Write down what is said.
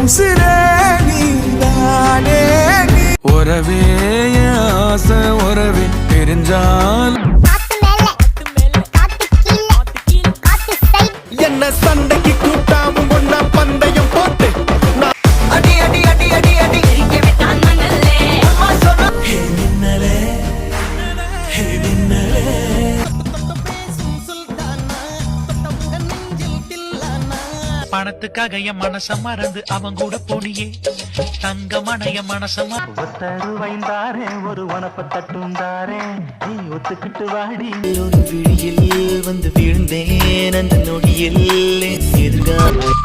உசிரே நீதானே நீ உறவே ஆசை உறவே தெரிஞ்சால் என்ன சண்டைக்கு கூட்டாமும் ஒன்ன பந்தயம் போட்டு அடி அடி அடி அடி அடி பணத்துக்காக என் மனச மறந்து அவன் கூட போனியே தங்கமான என் மனச தருவைந்தாரே ஒரு வனப்ப தட்டுந்தாரே நீ ஒத்துக்கிட்டு வாடி ஒரு விழியில் வந்து வீழ்ந்தேன் அந்த நொடியில் எதிர்காலம்